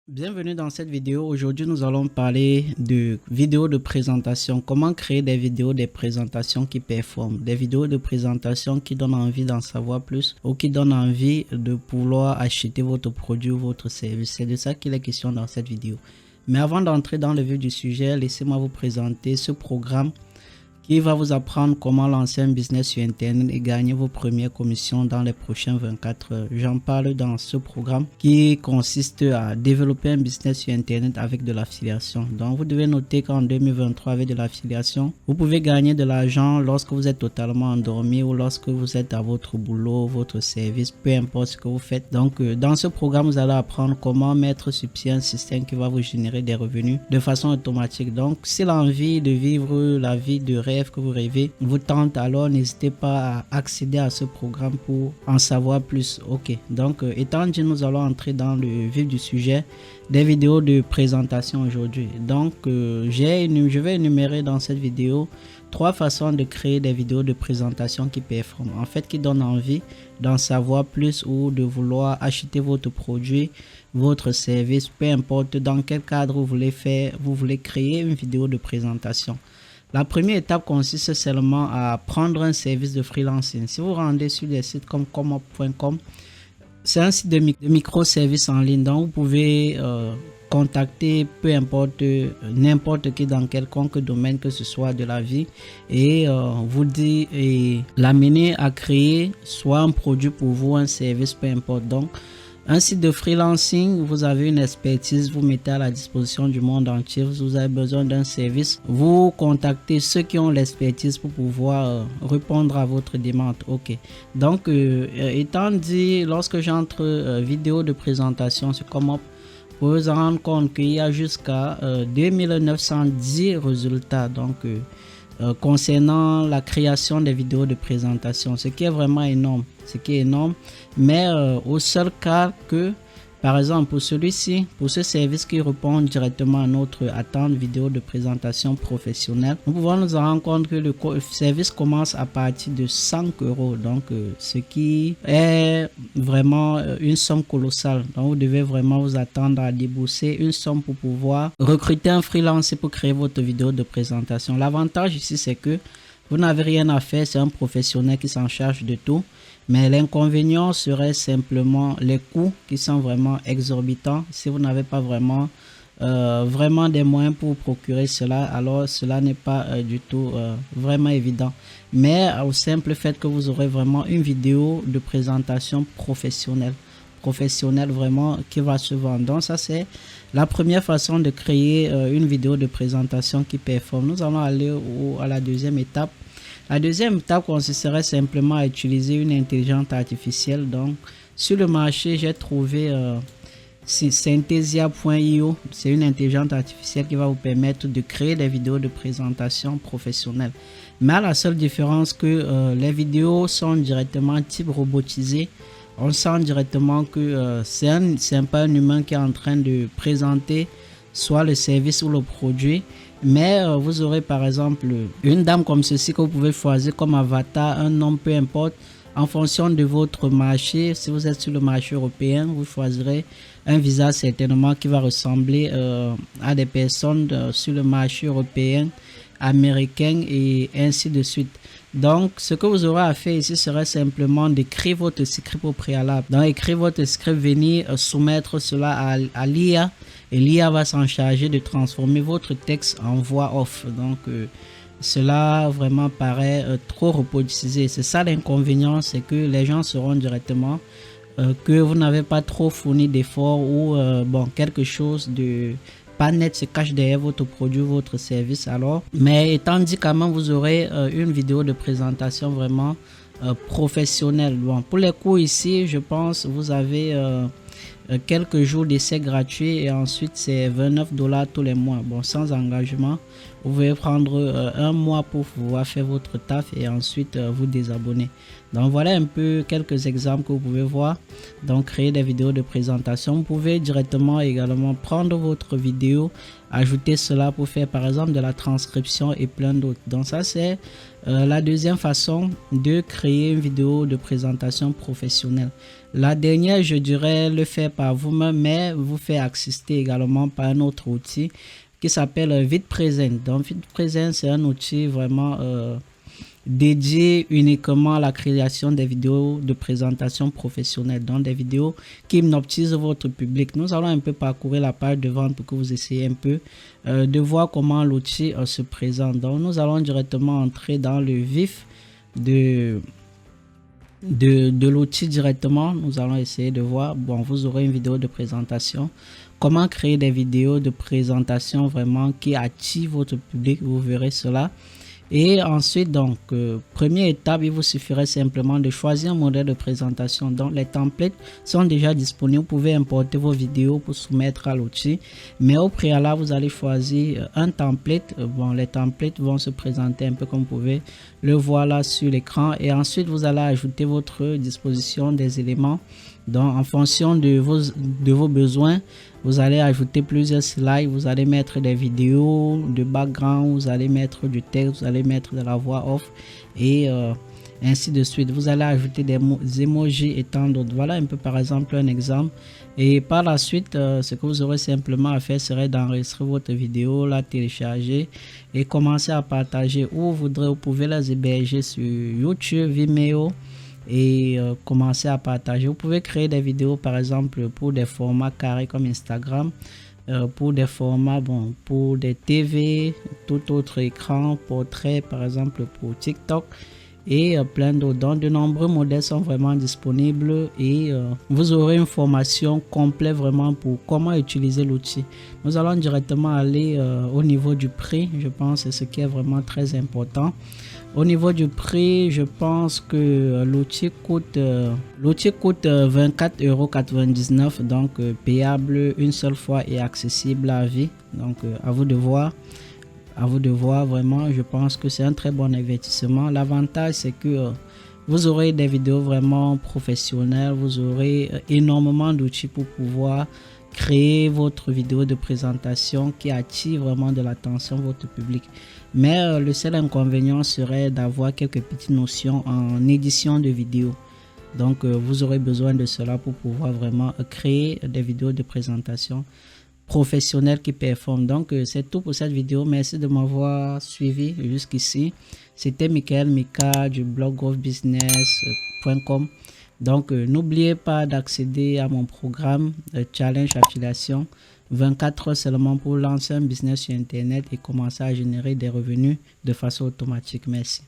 Bienvenue dans cette vidéo. Aujourd'hui, nous allons parler de vidéos de présentation. Comment créer des vidéos de présentation qui performent. Des vidéos de présentation qui donnent envie d'en savoir plus ou qui donnent envie de pouvoir acheter votre produit ou votre service. C'est de ça qu'il est question dans cette vidéo. Mais avant d'entrer dans le vif du sujet, laissez-moi vous présenter ce programme qui va vous apprendre comment lancer un business sur Internet et gagner vos premières commissions dans les prochaines 24 heures. J'en parle dans ce programme qui consiste à développer un business sur Internet avec de l'affiliation. Donc, vous devez noter qu'en 2023, avec de l'affiliation, vous pouvez gagner de l'argent lorsque vous êtes totalement endormi ou lorsque vous êtes à votre boulot, votre service, peu importe ce que vous faites. Donc, dans ce programme, vous allez apprendre comment mettre sur pied un système qui va vous générer des revenus de façon automatique. Donc, si l'envie de vivre la vie de rêve que vous rêvez vous tente, alors n'hésitez pas à accéder à ce programme pour en savoir plus. Ok, donc étant dit, nous allons entrer dans le vif du sujet des vidéos de présentation aujourd'hui. Donc je vais énumérer dans cette vidéo 3 façons de créer des vidéos de présentation qui performent, en fait qui donnent envie d'en savoir plus ou de vouloir acheter votre produit, votre service, peu importe dans quel cadre vous voulez créer une vidéo de présentation. La première étape consiste seulement à prendre un service de freelancing. Si vous rendez sur des sites comme comop.com, c'est un site de microservices en ligne, donc vous pouvez contacter peu importe n'importe qui dans quelconque domaine que ce soit de la vie et vous dire et l'amener à créer soit un produit pour vous, un service, peu importe. Donc un site de freelancing, vous avez une expertise, vous mettez à la disposition du monde entier. Vous avez besoin d'un service, vous contactez ceux qui ont l'expertise pour pouvoir répondre à votre demande. Ok, donc étant dit, lorsque j'entre vidéo de présentation sur Comop, vous vous rendre compte qu'il y a jusqu'à 2910 résultats. Donc concernant la création des vidéos de présentation, ce qui est vraiment énorme, mais au seul cas que, par exemple, pour celui-ci, pour ce service qui répond directement à notre attente vidéo de présentation professionnelle, nous pouvons nous rendre compte que le service commence à partir de 100 euros, donc ce qui est vraiment une somme colossale. Donc vous devez vraiment vous attendre à débourser une somme pour pouvoir recruter un freelancer pour créer votre vidéo de présentation. L'avantage ici, c'est que vous n'avez rien à faire, c'est un professionnel qui s'en charge de tout. Mais l'inconvénient serait simplement les coûts qui sont vraiment exorbitants. Si vous n'avez pas vraiment des moyens pour procurer cela, alors cela n'est pas du tout vraiment évident. Mais au simple fait que vous aurez vraiment une vidéo de présentation professionnelle vraiment qui va se vendre. Donc ça, c'est la première façon de créer une vidéo de présentation qui performe. Nous allons aller à la deuxième étape. La deuxième étape consisterait simplement à utiliser une intelligence artificielle. Donc sur le marché, j'ai trouvé Synthesia.io. C'est une intelligence artificielle qui va vous permettre de créer des vidéos de présentation professionnelle. Mais à la seule différence que les vidéos sont directement type robotisé. On sent directement que c'est pas un humain qui est en train de présenter soit le service ou le produit. Mais vous aurez par exemple une dame comme ceci que vous pouvez choisir comme avatar, un homme, peu importe, en fonction de votre marché. Si vous êtes sur le marché européen, vous choisirez un visage certainement qui va ressembler à des personnes sur le marché européen, américain et ainsi de suite. Donc, ce que vous aurez à faire ici serait simplement d'écrire votre script au préalable. Donc, écrire votre script, venir soumettre cela à l'IA et l'IA va s'en charger de transformer votre texte en voix off. Donc, cela vraiment paraît trop robotisé. C'est ça l'inconvénient, c'est que les gens sauront directement que vous n'avez pas trop fourni d'efforts ou quelque chose de pas net se cache derrière votre produit, votre service. Alors, mais étant dit quand même, vous aurez une vidéo de présentation vraiment professionnelle. Bon, pour les coûts ici, je pense vous avez quelques jours d'essai gratuits et ensuite c'est 29 $ tous les mois. Bon, sans engagement, vous pouvez prendre un mois pour pouvoir faire votre taf et ensuite vous désabonner. Donc voilà un peu quelques exemples que vous pouvez voir. Donc créer des vidéos de présentation. Vous pouvez directement également prendre votre vidéo, ajouter cela pour faire par exemple de la transcription et plein d'autres. Donc ça c'est la deuxième façon de créer une vidéo de présentation professionnelle. La dernière, je dirais le faire par vous-même, mais vous faire assister également par un autre outil qui s'appelle VidPresent. Donc VidPresent, c'est un outil vraiment dédié uniquement à la création des vidéos de présentation professionnelle, donc des vidéos qui hypnotisent votre public. Nous allons un peu parcourir la page de vente pour que vous essayiez un peu de voir comment l'outil se présente. Donc nous allons directement entrer dans le vif de l'outil directement. Nous allons essayer de voir. Bon, vous aurez une vidéo de présentation. Comment créer des vidéos de présentation vraiment qui attirent votre public. Vous verrez cela. Et ensuite, donc, première étape, il vous suffirait simplement de choisir un modèle de présentation. Donc, les templates sont déjà disponibles. Vous pouvez importer vos vidéos pour soumettre à l'outil. Mais au préalable, vous allez choisir un template. Bon, les templates vont se présenter un peu comme vous pouvez le voir là sur l'écran. Et ensuite, vous allez ajouter votre disposition des éléments. Donc, en fonction de vos besoins, vous allez ajouter plusieurs slides, vous allez mettre des vidéos de background, vous allez mettre du texte, vous allez mettre de la voix off et ainsi de suite. Vous allez ajouter des emojis et tant d'autres. Voilà un peu par exemple un exemple. Et par la suite, ce que vous aurez simplement à faire serait d'enregistrer votre vidéo, la télécharger et commencer à partager où vous voudrez. Vous pouvez les héberger sur YouTube, Vimeo, et commencer à partager. Vous pouvez créer des vidéos par exemple pour des formats carrés comme Instagram, pour des formats pour des TV, tout autre écran, portrait par exemple pour TikTok et plein d'autres. Donc de nombreux modèles sont vraiment disponibles et vous aurez une formation complète vraiment pour comment utiliser l'outil. Nous allons directement aller au niveau du prix. Je pense que c'est ce qui est vraiment très important. Au niveau du prix, je pense que l'outil coûte 24,99 €, donc payable une seule fois et accessible à vie. Donc à vous de voir. À vous de voir vraiment. Je pense que c'est un très bon investissement. L'avantage, c'est que vous aurez des vidéos vraiment professionnelles. Vous aurez énormément d'outils pour pouvoir créer votre vidéo de présentation qui attire vraiment de l'attention de votre public. Mais le seul inconvénient serait d'avoir quelques petites notions en édition de vidéo. Donc vous aurez besoin de cela pour pouvoir vraiment créer des vidéos de présentation professionnelles qui performent. Donc c'est tout pour cette vidéo. Merci de m'avoir suivi jusqu'ici. C'était Michael Mika du blog growthbusiness.com. Donc n'oubliez pas d'accéder à mon programme Challenge Affiliation, 24 heures seulement pour lancer un business sur internet et commencer à générer des revenus de façon automatique. Merci.